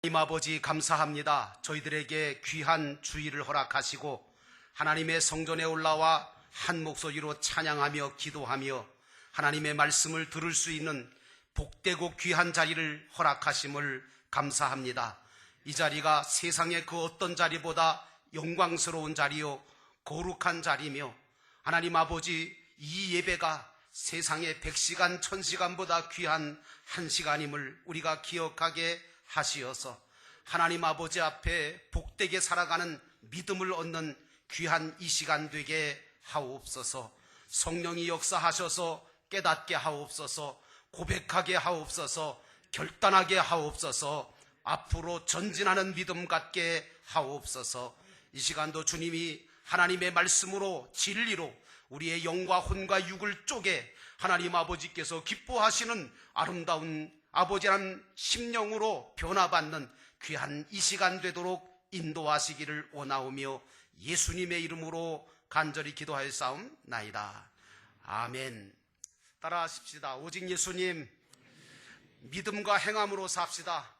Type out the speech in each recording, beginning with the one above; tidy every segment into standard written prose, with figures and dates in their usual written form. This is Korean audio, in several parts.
하나님 아버지 감사합니다. 저희들에게 귀한 주일을 허락하시고 하나님의 성전에 올라와 한 목소리로 찬양하며 기도하며 하나님의 말씀을 들을 수 있는 복되고 귀한 자리를 허락하심을 감사합니다. 이 자리가 세상의 그 어떤 자리보다 영광스러운 자리요 거룩한 자리며 하나님 아버지 이 예배가 세상의 100시간 1000시간보다 귀한 한 시간임을 우리가 기억하게 하시어서 하나님 아버지 앞에 복되게 살아가는 믿음을 얻는 귀한 이 시간 되게 하옵소서. 성령이 역사하셔서 깨닫게 하옵소서. 고백하게 하옵소서. 결단하게 하옵소서. 앞으로 전진하는 믿음 갖게 하옵소서. 이 시간도 주님이 하나님의 말씀으로 진리로 우리의 영과 혼과 육을 쪼개 하나님 아버지께서 기뻐하시는 아름다운 아버지란 심령으로 변화받는 귀한 이 시간 되도록 인도하시기를 원하오며 예수님의 이름으로 간절히 기도하였사옵나이다. 아멘. 따라하십시다. 오직 예수님, 믿음과 행함으로 삽시다.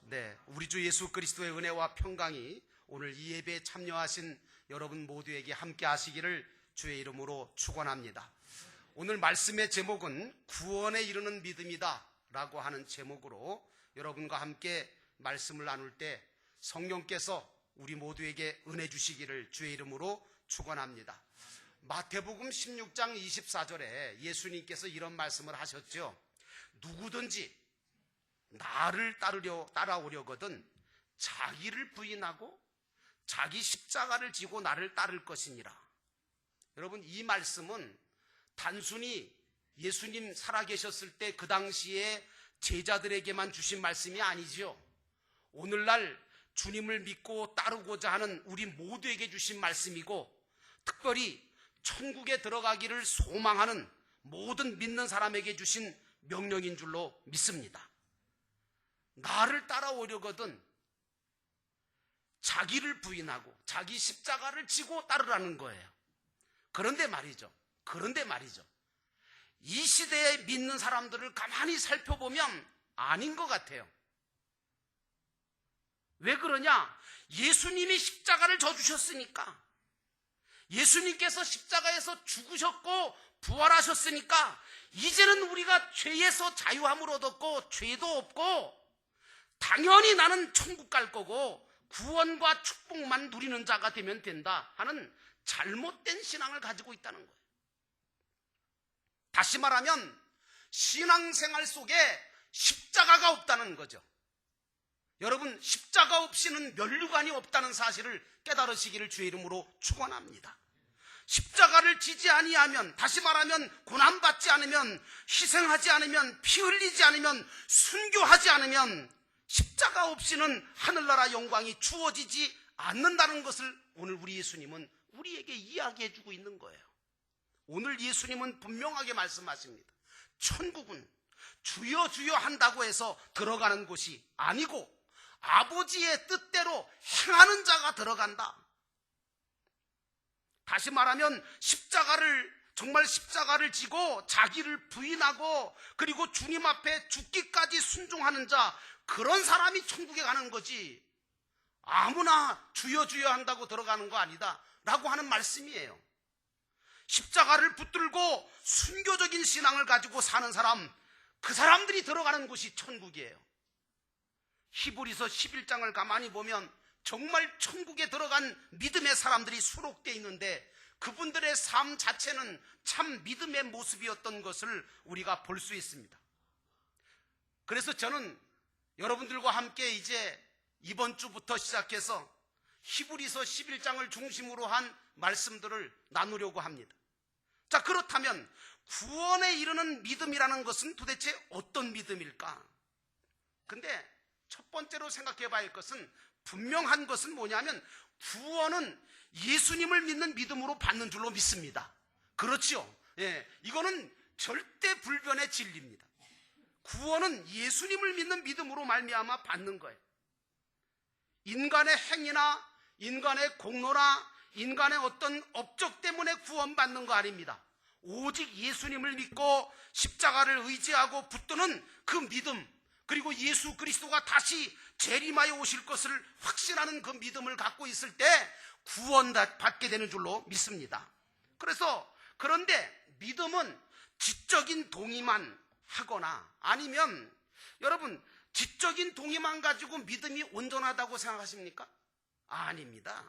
네, 우리 주 예수 그리스도의 은혜와 평강이 오늘 이 예배에 참여하신 여러분 모두에게 함께 하시기를 주의 이름으로 축원합니다. 오늘 말씀의 제목은 구원에 이르는 믿음이다 라고 하는 제목으로 여러분과 함께 말씀을 나눌 때 성령께서 우리 모두에게 은혜 주시기를 주의 이름으로 축원합니다. 마태복음 16장 24절에 예수님께서 이런 말씀을 하셨죠. 누구든지 나를 따라오려거든 자기를 부인하고 자기 십자가를 지고 나를 따를 것이니라. 여러분, 이 말씀은 단순히 예수님 살아계셨을 때 그 당시에 제자들에게만 주신 말씀이 아니죠. 오늘날 주님을 믿고 따르고자 하는 우리 모두에게 주신 말씀이고, 특별히 천국에 들어가기를 소망하는 모든 믿는 사람에게 주신 명령인 줄로 믿습니다. 나를 따라오려거든 자기를 부인하고 자기 십자가를 지고 따르라는 거예요. 그런데 말이죠. 이 시대에 믿는 사람들을 가만히 살펴보면 아닌 것 같아요. 왜 그러냐? 예수님이 십자가를 져주셨으니까, 예수님께서 십자가에서 죽으셨고 부활하셨으니까 이제는 우리가 죄에서 자유함을 얻었고 죄도 없고 당연히 나는 천국 갈 거고 구원과 축복만 누리는 자가 되면 된다 하는 잘못된 신앙을 가지고 있다는 거예요. 다시 말하면 신앙생활 속에 십자가가 없다는 거죠. 여러분, 십자가 없이는 면류관이 없다는 사실을 깨달으시기를 주의 이름으로 축원합니다. 십자가를 지지 아니하면, 다시 말하면 고난받지 않으면, 희생하지 않으면, 피 흘리지 않으면, 순교하지 않으면 십자가 없이는 하늘나라 영광이 주어지지 않는다는 것을 오늘 우리 예수님은 우리에게 이야기해 주고 있는 거예요. 오늘 예수님은 분명하게 말씀하십니다. 천국은 주여 주여 한다고 해서 들어가는 곳이 아니고 아버지의 뜻대로 행하는 자가 들어간다. 다시 말하면 정말 십자가를 지고 자기를 부인하고 그리고 주님 앞에 죽기까지 순종하는 자, 그런 사람이 천국에 가는 거지 아무나 주여 주여 한다고 들어가는 거 아니다 라고 하는 말씀이에요. 십자가를 붙들고 순교적인 신앙을 가지고 사는 사람, 그 사람들이 들어가는 곳이 천국이에요. 히브리서 11장을 가만히 보면 정말 천국에 들어간 믿음의 사람들이 수록되어 있는데 그분들의 삶 자체는 참 믿음의 모습이었던 것을 우리가 볼 수 있습니다. 그래서 저는 여러분들과 함께 이제 이번 주부터 시작해서 히브리서 11장을 중심으로 한 말씀들을 나누려고 합니다. 자, 그렇다면 구원에 이르는 믿음이라는 것은 도대체 어떤 믿음일까? 근데 첫 번째로 생각해 봐야 할 것은, 분명한 것은 뭐냐면 구원은 예수님을 믿는 믿음으로 받는 줄로 믿습니다. 그렇죠? 예, 이거는 절대 불변의 진리입니다. 구원은 예수님을 믿는 믿음으로 말미암아 받는 거예요. 인간의 행위나 인간의 공로나 인간의 어떤 업적 때문에 구원받는 거 아닙니다. 오직 예수님을 믿고 십자가를 의지하고 붙드는 그 믿음, 그리고 예수 그리스도가 다시 재림하여 오실 것을 확신하는 그 믿음을 갖고 있을 때 구원받게 되는 줄로 믿습니다. 그런데 믿음은 지적인 동의만 하거나 아니면 여러분 지적인 동의만 가지고 믿음이 온전하다고 생각하십니까? 아닙니다.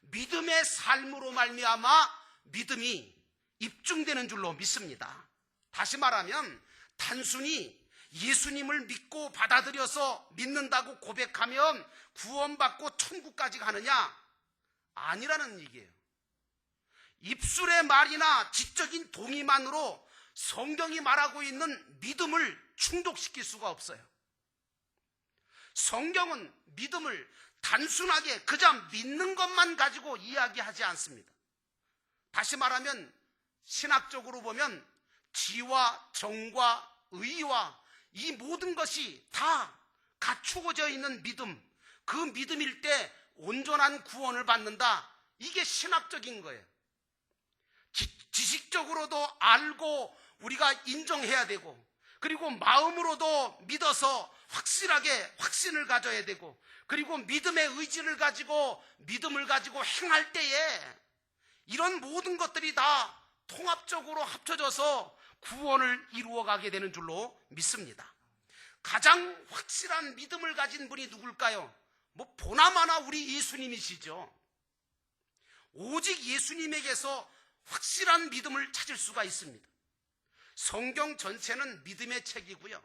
믿음의 삶으로 말미암아 믿음이 입증되는 줄로 믿습니다. 다시 말하면 단순히 예수님을 믿고 받아들여서 믿는다고 고백하면 구원받고 천국까지 가느냐? 아니라는 얘기예요. 입술의 말이나 지적인 동의만으로 성경이 말하고 있는 믿음을 충족시킬 수가 없어요. 성경은 믿음을 단순하게 그저 믿는 것만 가지고 이야기하지 않습니다. 다시 말하면 신학적으로 보면 지와 정과 의와 이 모든 것이 다 갖추어져 있는 믿음, 그 믿음일 때 온전한 구원을 받는다. 이게 신학적인 거예요. 지식적으로도 알고 우리가 인정해야 되고, 그리고 마음으로도 믿어서 확실하게 확신을 가져야 되고, 그리고 믿음의 의지를 가지고 믿음을 가지고 행할 때에 이런 모든 것들이 다 통합적으로 합쳐져서 구원을 이루어가게 되는 줄로 믿습니다. 가장 확실한 믿음을 가진 분이 누굴까요? 보나마나 우리 예수님이시죠. 오직 예수님에게서 확실한 믿음을 찾을 수가 있습니다. 성경 전체는 믿음의 책이고요,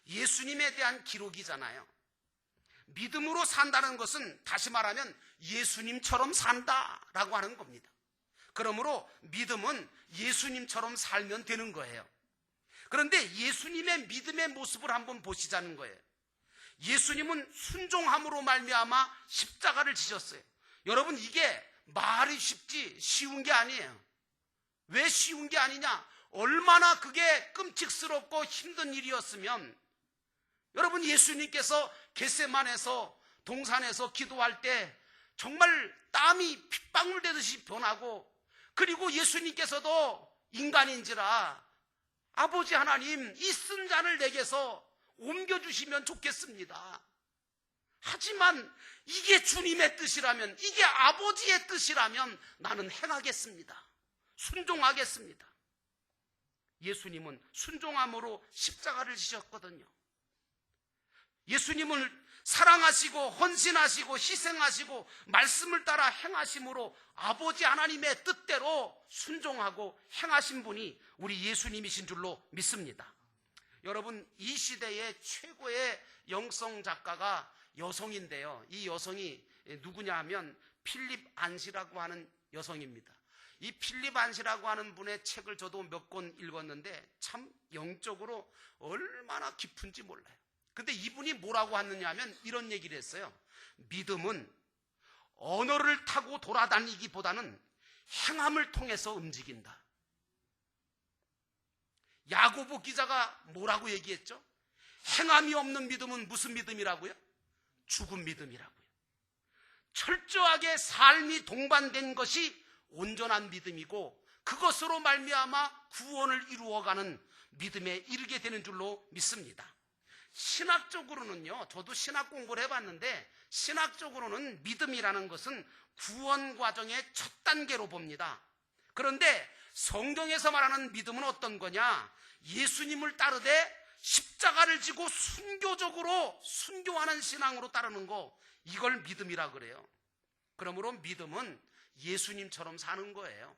예수님에 대한 기록이잖아요. 믿음으로 산다는 것은 다시 말하면 예수님처럼 산다라고 하는 겁니다. 그러므로 믿음은 예수님처럼 살면 되는 거예요. 그런데 예수님의 믿음의 모습을 한번 보시자는 거예요. 예수님은 순종함으로 말미암아 십자가를 지셨어요. 여러분, 이게 말이 쉽지 쉬운 게 아니에요. 왜 쉬운 게 아니냐? 얼마나 그게 끔찍스럽고 힘든 일이었으면 여러분, 예수님께서 겟세마네에서 동산에서 기도할 때 정말 땀이 핏방울 되듯이 변하고, 그리고 예수님께서도 인간인지라 아버지 하나님, 이 쓴 잔을 내게서 옮겨주시면 좋겠습니다. 하지만 이게 주님의 뜻이라면, 이게 아버지의 뜻이라면 나는 행하겠습니다. 순종하겠습니다. 예수님은 순종함으로 십자가를 지셨거든요. 예수님을 사랑하시고 헌신하시고 희생하시고 말씀을 따라 행하심으로 아버지 하나님의 뜻대로 순종하고 행하신 분이 우리 예수님이신 줄로 믿습니다. 여러분, 이 시대의 최고의 영성 작가가 여성인데요, 이 여성이 누구냐 하면 필립 안시라고 하는 여성입니다. 이 필립 안시라고 하는 분의 책을 저도 몇 권 읽었는데 참 영적으로 얼마나 깊은지 몰라요. 근데 이분이 뭐라고 하느냐 하면 이런 얘기를 했어요. 믿음은 언어를 타고 돌아다니기보다는 행함을 통해서 움직인다. 야고보 기자가 뭐라고 얘기했죠? 행함이 없는 믿음은 무슨 믿음이라고요? 죽은 믿음이라고요. 철저하게 삶이 동반된 것이 온전한 믿음이고, 그것으로 말미암아 구원을 이루어가는 믿음에 이르게 되는 줄로 믿습니다. 신학적으로는요, 저도 신학 공부를 해봤는데 신학적으로는 믿음이라는 것은 구원 과정의 첫 단계로 봅니다. 그런데 성경에서 말하는 믿음은 어떤 거냐? 예수님을 따르되 십자가를 지고 순교적으로 순교하는 신앙으로 따르는 거, 이걸 믿음이라 그래요. 그러므로 믿음은 예수님처럼 사는 거예요.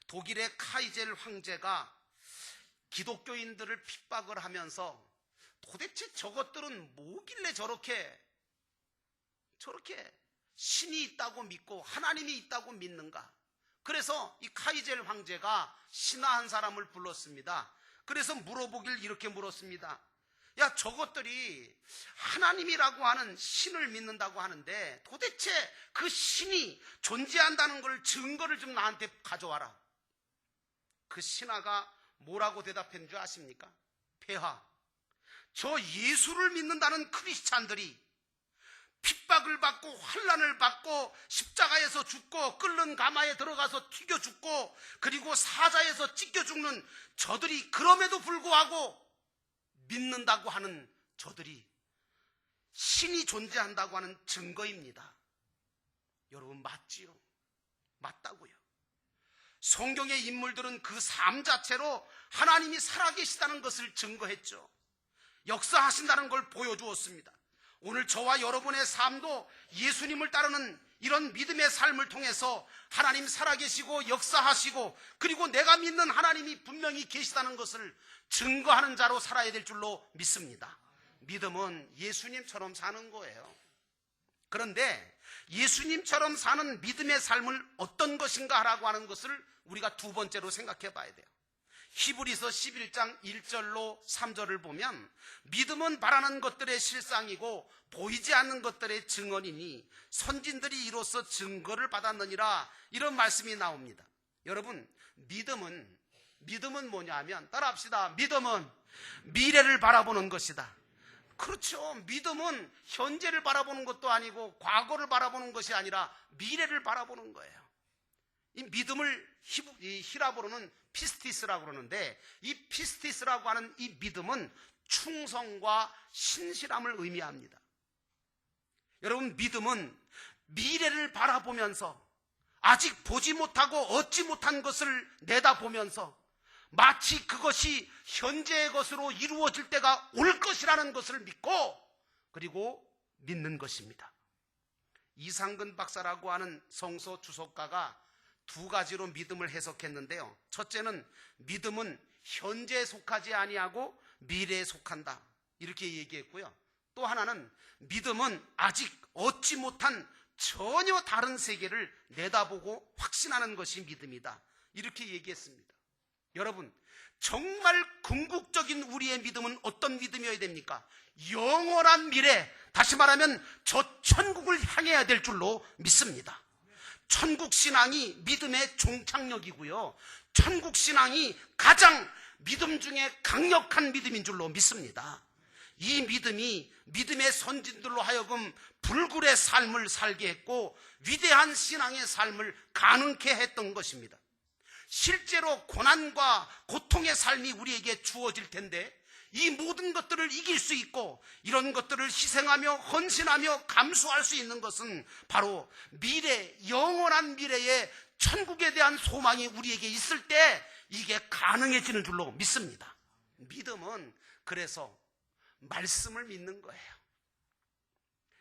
독일의 카이젤 황제가 기독교인들을 핍박을 하면서 도대체 저것들은 뭐길래 저렇게 신이 있다고 믿고 하나님이 있다고 믿는가? 그래서 이 카이젤 황제가 신하 한 사람을 불렀습니다. 그래서 물어보길 이렇게 물었습니다. 야, 저것들이 하나님이라고 하는 신을 믿는다고 하는데 도대체 그 신이 존재한다는 걸 증거를 좀 나한테 가져와라. 그 신하가 뭐라고 대답한 줄 아십니까? 폐하, 저 예수를 믿는다는 크리스찬들이 핍박을 받고 환난을 받고 십자가에서 죽고 끓는 가마에 들어가서 튀겨 죽고 그리고 사자에서 찢겨 죽는 저들이 그럼에도 불구하고 믿는다고 하는 저들이 신이 존재한다고 하는 증거입니다. 여러분, 맞지요? 맞다고요. 성경의 인물들은 그 삶 자체로 하나님이 살아계시다는 것을 증거했죠. 역사하신다는 걸 보여주었습니다. 오늘 저와 여러분의 삶도 예수님을 따르는 이런 믿음의 삶을 통해서 하나님 살아계시고 역사하시고, 그리고 내가 믿는 하나님이 분명히 계시다는 것을 증거하는 자로 살아야 될 줄로 믿습니다. 믿음은 예수님처럼 사는 거예요. 그런데 예수님처럼 사는 믿음의 삶을 어떤 것인가라고 하는 것을 우리가 두 번째로 생각해 봐야 돼요. 히브리서 11장 1절로 3절을 보면 믿음은 바라는 것들의 실상이고 보이지 않는 것들의 증언이니 선진들이 이로써 증거를 받았느니라, 이런 말씀이 나옵니다. 여러분, 믿음은 뭐냐 하면, 따라합시다. 믿음은 미래를 바라보는 것이다. 그렇죠. 믿음은 현재를 바라보는 것도 아니고 과거를 바라보는 것이 아니라 미래를 바라보는 거예요. 이 믿음을 히라보로는 피스티스라고 그러는데, 이 피스티스라고 하는 이 믿음은 충성과 신실함을 의미합니다. 여러분, 믿음은 미래를 바라보면서 아직 보지 못하고 얻지 못한 것을 내다보면서 마치 그것이 현재의 것으로 이루어질 때가 올 것이라는 것을 믿고, 그리고 믿는 것입니다. 이상근 박사라고 하는 성서 주석가가 두 가지로 믿음을 해석했는데요. 첫째는 믿음은 현재에 속하지 아니하고 미래에 속한다, 이렇게 얘기했고요. 또 하나는 믿음은 아직 얻지 못한 전혀 다른 세계를 내다보고 확신하는 것이 믿음이다, 이렇게 얘기했습니다. 여러분, 정말 궁극적인 우리의 믿음은 어떤 믿음이어야 됩니까? 영원한 미래, 다시 말하면 저 천국을 향해야 될 줄로 믿습니다. 천국 신앙이 믿음의 종착역이고요, 천국 신앙이 가장 믿음 중에 강력한 믿음인 줄로 믿습니다. 이 믿음이 믿음의 선진들로 하여금 불굴의 삶을 살게 했고 위대한 신앙의 삶을 가능케 했던 것입니다. 실제로 고난과 고통의 삶이 우리에게 주어질 텐데, 이 모든 것들을 이길 수 있고 이런 것들을 희생하며 헌신하며 감수할 수 있는 것은 바로 미래, 영원한 미래의 천국에 대한 소망이 우리에게 있을 때 이게 가능해지는 줄로 믿습니다. 믿음은 그래서 말씀을 믿는 거예요.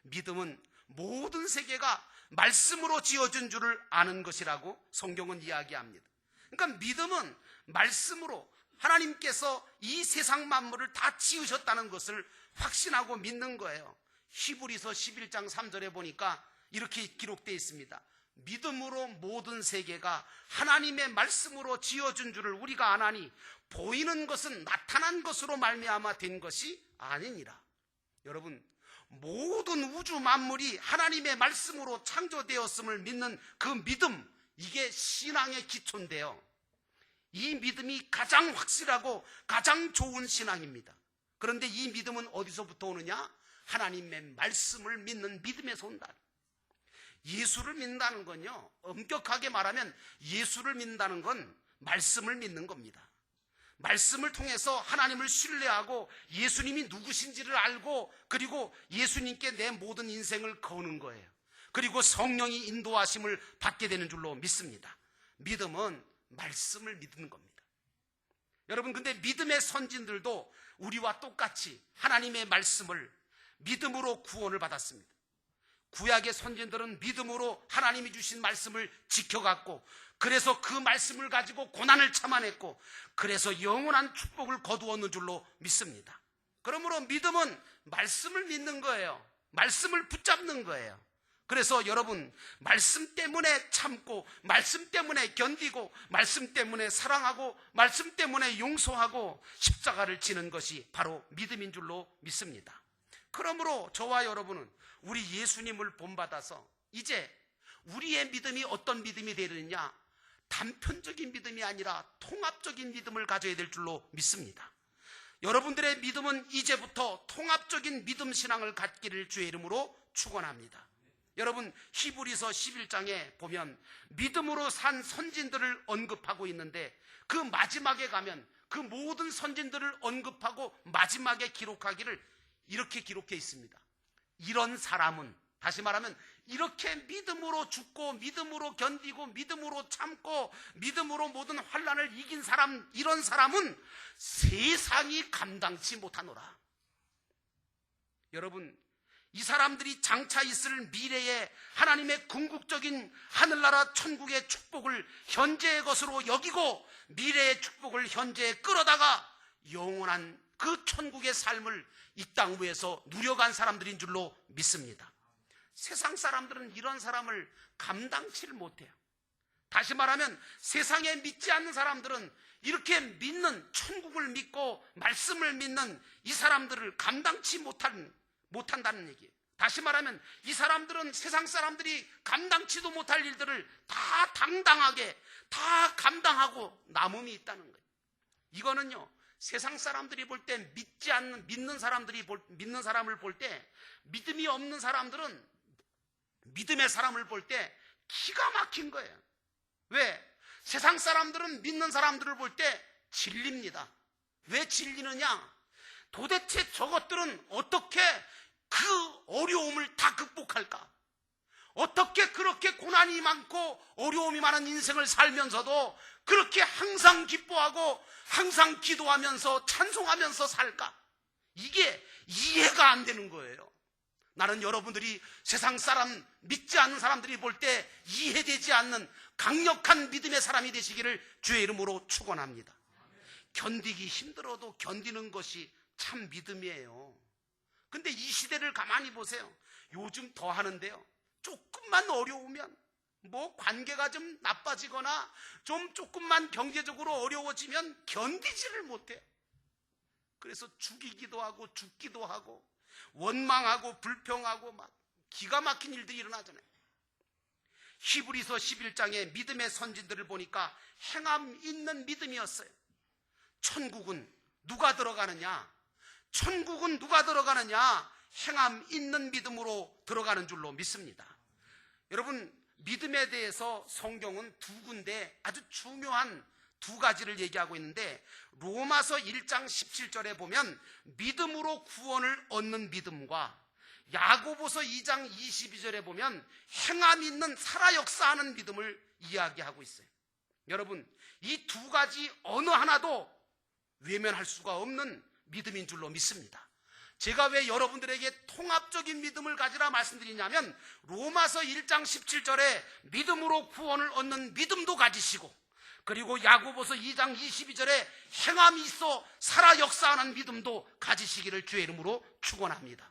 믿음은 모든 세계가 말씀으로 지어진 줄을 아는 것이라고 성경은 이야기합니다. 그러니까 믿음은 말씀으로 하나님께서 이 세상 만물을 다 지으셨다는 것을 확신하고 믿는 거예요. 히브리서 11장 3절에 보니까 이렇게 기록되어 있습니다. 믿음으로 모든 세계가 하나님의 말씀으로 지어진 줄을 우리가 아나니 보이는 것은 나타난 것으로 말미암아 된 것이 아니니라. 여러분, 모든 우주 만물이 하나님의 말씀으로 창조되었음을 믿는 그 믿음, 이게 신앙의 기초인데요, 이 믿음이 가장 확실하고 가장 좋은 신앙입니다. 그런데 이 믿음은 어디서부터 오느냐? 하나님의 말씀을 믿는 믿음에서 온다. 예수를 믿는다는 건요, 엄격하게 말하면 예수를 믿는다는 건 말씀을 믿는 겁니다. 말씀을 통해서 하나님을 신뢰하고 예수님이 누구신지를 알고, 그리고 예수님께 내 모든 인생을 거는 거예요. 그리고 성령이 인도하심을 받게 되는 줄로 믿습니다. 믿음은 말씀을 믿는 겁니다. 여러분, 근데 믿음의 선진들도 우리와 똑같이 하나님의 말씀을 믿음으로 구원을 받았습니다. 구약의 선진들은 믿음으로 하나님이 주신 말씀을 지켜갔고, 그래서 그 말씀을 가지고 고난을 참아냈고, 그래서 영원한 축복을 거두었는 줄로 믿습니다. 그러므로 믿음은 말씀을 믿는 거예요. 말씀을 붙잡는 거예요. 그래서 여러분, 말씀 때문에 참고, 말씀 때문에 견디고, 말씀 때문에 사랑하고, 말씀 때문에 용서하고 십자가를 지는 것이 바로 믿음인 줄로 믿습니다. 그러므로 저와 여러분은 우리 예수님을 본받아서 이제 우리의 믿음이 어떤 믿음이 되느냐? 단편적인 믿음이 아니라 통합적인 믿음을 가져야 될 줄로 믿습니다. 여러분들의 믿음은 이제부터 통합적인 믿음 신앙을 갖기를 주의 이름으로 축원합니다. 여러분, 히브리서 11장에 보면 믿음으로 산 선진들을 언급하고 있는데, 그 마지막에 가면 그 모든 선진들을 언급하고 마지막에 기록하기를 이렇게 기록해 있습니다. 이런 사람은, 다시 말하면 이렇게 믿음으로 죽고 믿음으로 견디고 믿음으로 참고 믿음으로 모든 환난을 이긴 사람, 이런 사람은 세상이 감당치 못하노라. 여러분, 이 사람들이 장차 있을 미래에 하나님의 궁극적인 하늘나라 천국의 축복을 현재의 것으로 여기고 미래의 축복을 현재에 끌어다가 영원한 그 천국의 삶을 이 땅 위에서 누려간 사람들인 줄로 믿습니다. 세상 사람들은 이런 사람을 감당치를 못해요. 다시 말하면 세상에 믿지 않는 사람들은 이렇게 믿는, 천국을 믿고 말씀을 믿는 이 사람들을 감당치 못한다는 얘기예요. 다시 말하면 이 사람들은 세상 사람들이 감당치도 못할 일들을 다 당당하게 다 감당하고 남음이 있다는 거예요. 이거는요, 세상 사람들이 볼 때 믿는 사람을 볼 때, 믿음이 없는 사람들은 믿음의 사람을 볼 때 기가 막힌 거예요. 왜? 세상 사람들은 믿는 사람들을 볼 때 질립니다. 왜 질리느냐? 도대체 저것들은 어떻게 그 어려움을 다 극복할까? 어떻게 그렇게 고난이 많고 어려움이 많은 인생을 살면서도 그렇게 항상 기뻐하고 항상 기도하면서 찬송하면서 살까? 이게 이해가 안 되는 거예요. 나는 여러분들이 세상 사람, 믿지 않는 사람들이 볼 때 이해되지 않는 강력한 믿음의 사람이 되시기를 주의 이름으로 축원합니다. 견디기 힘들어도 견디는 것이 참 믿음이에요. 근데 이 시대를 가만히 보세요. 요즘 더 하는데요, 조금만 어려우면 뭐 관계가 좀 나빠지거나 조금만 경제적으로 어려워지면 견디지를 못해요. 그래서 죽이기도 하고 죽기도 하고 원망하고 불평하고 막 기가 막힌 일들이 일어나잖아요. 히브리서 11장의 믿음의 선진들을 보니까 행함 있는 믿음이었어요. 천국은 누가 들어가느냐? 천국은 누가 들어가느냐? 행함 있는 믿음으로 들어가는 줄로 믿습니다. 여러분, 믿음에 대해서 성경은 두 군데 아주 중요한 두 가지를 얘기하고 있는데, 로마서 1장 17절에 보면 믿음으로 구원을 얻는 믿음과 야고보서 2장 22절에 보면 행함 있는 살아 역사하는 믿음을 이야기하고 있어요. 여러분, 이 두 가지 어느 하나도 외면할 수가 없는 믿음인 줄로 믿습니다. 제가 왜 여러분들에게 통합적인 믿음을 가지라 말씀드리냐면, 로마서 1장 17절에 믿음으로 구원을 얻는 믿음도 가지시고, 그리고 야고보서 2장 22절에 행함이 있어 살아 역사하는 믿음도 가지시기를 주의 이름으로 축원합니다.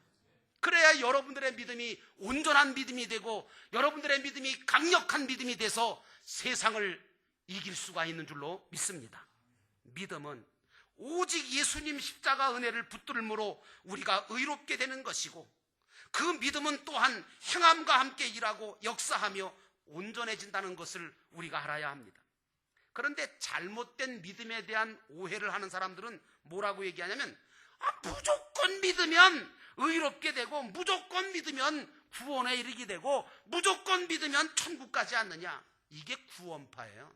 그래야 여러분들의 믿음이 온전한 믿음이 되고 여러분들의 믿음이 강력한 믿음이 돼서 세상을 이길 수가 있는 줄로 믿습니다. 믿음은 오직 예수님 십자가 은혜를 붙들므로 우리가 의롭게 되는 것이고, 그 믿음은 또한 행함과 함께 일하고 역사하며 온전해진다는 것을 우리가 알아야 합니다. 그런데 잘못된 믿음에 대한 오해를 하는 사람들은 뭐라고 얘기하냐면, 무조건 믿으면 의롭게 되고 무조건 믿으면 구원에 이르게 되고 무조건 믿으면 천국 가지 않느냐. 이게 구원파예요.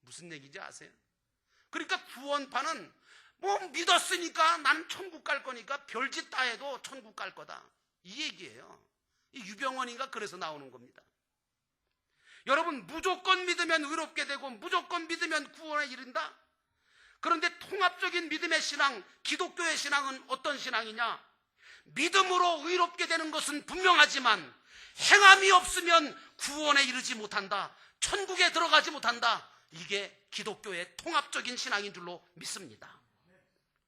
무슨 얘기인지 아세요? 그러니까 구원파는 뭐 믿었으니까 난 천국 갈 거니까 별짓 다 해도 천국 갈 거다, 이 얘기예요. 이 유병원인가 그래서 나오는 겁니다. 여러분, 무조건 믿으면 의롭게 되고 무조건 믿으면 구원에 이른다? 그런데 통합적인 믿음의 신앙, 기독교의 신앙은 어떤 신앙이냐? 믿음으로 의롭게 되는 것은 분명하지만 행함이 없으면 구원에 이르지 못한다, 천국에 들어가지 못한다. 이게 기독교의 통합적인 신앙인 줄로 믿습니다.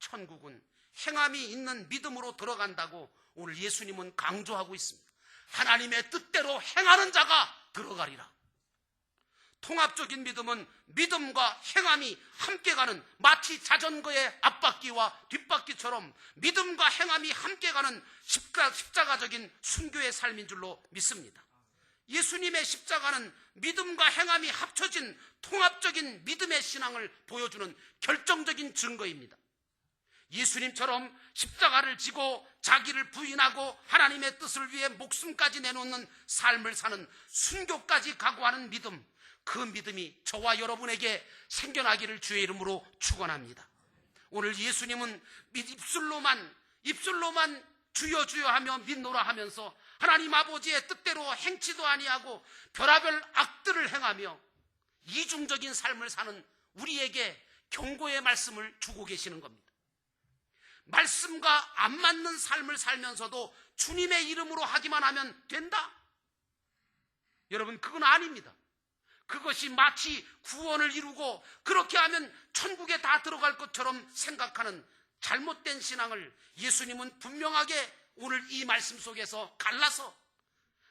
천국은 행함이 있는 믿음으로 들어간다고 오늘 예수님은 강조하고 있습니다. 하나님의 뜻대로 행하는 자가 들어가리라. 통합적인 믿음은 믿음과 행함이 함께 가는, 마치 자전거의 앞바퀴와 뒷바퀴처럼 믿음과 행함이 함께 가는 십자가적인 순교의 삶인 줄로 믿습니다. 예수님의 십자가는 믿음과 행함이 합쳐진 통합적인 믿음의 신앙을 보여주는 결정적인 증거입니다. 예수님처럼 십자가를 지고 자기를 부인하고 하나님의 뜻을 위해 목숨까지 내놓는 삶을 사는, 순교까지 각오하는 믿음, 그 믿음이 저와 여러분에게 생겨나기를 주의 이름으로 축원합니다. 오늘 예수님은 입술로만 주여 주여 하며 믿노라 하면서 하나님 아버지의 뜻대로 행치도 아니하고 별하별 악들을 행하며 이중적인 삶을 사는 우리에게 경고의 말씀을 주고 계시는 겁니다. 말씀과 안 맞는 삶을 살면서도 주님의 이름으로 하기만 하면 된다? 여러분, 그건 아닙니다. 그것이 마치 구원을 이루고 그렇게 하면 천국에 다 들어갈 것처럼 생각하는 잘못된 신앙을 예수님은 분명하게 오늘 이 말씀 속에서 갈라서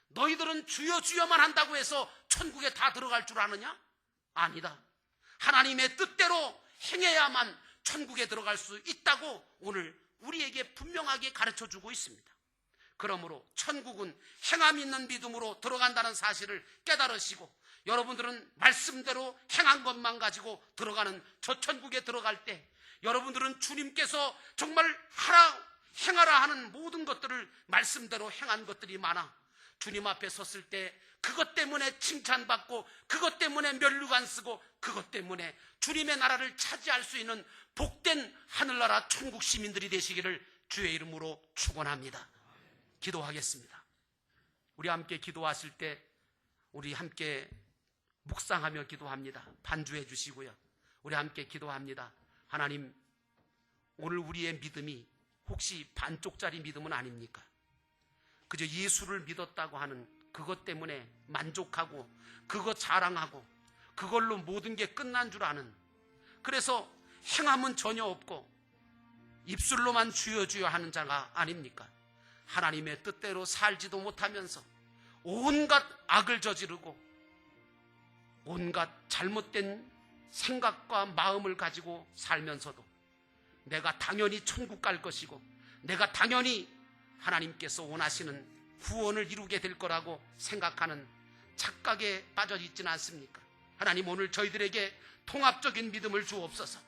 너희들은 주여 주여만 한다고 해서 천국에 다 들어갈 줄 아느냐? 아니다. 하나님의 뜻대로 행해야만 천국에 들어갈 수 있다고 오늘 우리에게 분명하게 가르쳐주고 있습니다. 그러므로 천국은 행함 있는 믿음으로 들어간다는 사실을 깨달으시고 여러분들은 말씀대로 행한 것만 가지고 들어가는 저 천국에 들어갈 때 여러분들은 주님께서 정말 행하라 하는 모든 것들을 말씀대로 행한 것들이 많아 주님 앞에 섰을 때 그것 때문에 칭찬받고 그것 때문에 면류관 쓰고 그것 때문에 주님의 나라를 차지할 수 있는 복된 하늘나라 천국 시민들이 되시기를 주의 이름으로 축원합니다. 기도하겠습니다. 우리 함께 기도하실 때 우리 함께 묵상하며 기도합니다. 반주해 주시고요. 우리 함께 기도합니다. 하나님, 오늘 우리의 믿음이 혹시 반쪽짜리 믿음은 아닙니까? 그저 예수를 믿었다고 하는 그것 때문에 만족하고 그것 자랑하고 그걸로 모든 게 끝난 줄 아는, 그래서 행함은 전혀 없고 입술로만 주여 주여 하는 자가 아닙니까? 하나님의 뜻대로 살지도 못하면서 온갖 악을 저지르고 온갖 잘못된 생각과 마음을 가지고 살면서도 내가 당연히 천국 갈 것이고 내가 당연히 하나님께서 원하시는 구원을 이루게 될 거라고 생각하는 착각에 빠져 있지는 않습니까? 하나님, 오늘 저희들에게 통합적인 믿음을 주옵소서.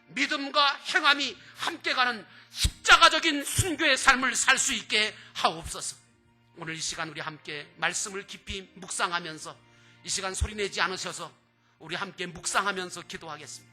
믿음과 행함이 함께 가는 십자가적인 순교의 삶을 살 수 있게 하옵소서. 오늘 이 시간 우리 함께 말씀을 깊이 묵상하면서 이 시간 소리내지 않으셔서 우리 함께 묵상하면서 기도하겠습니다.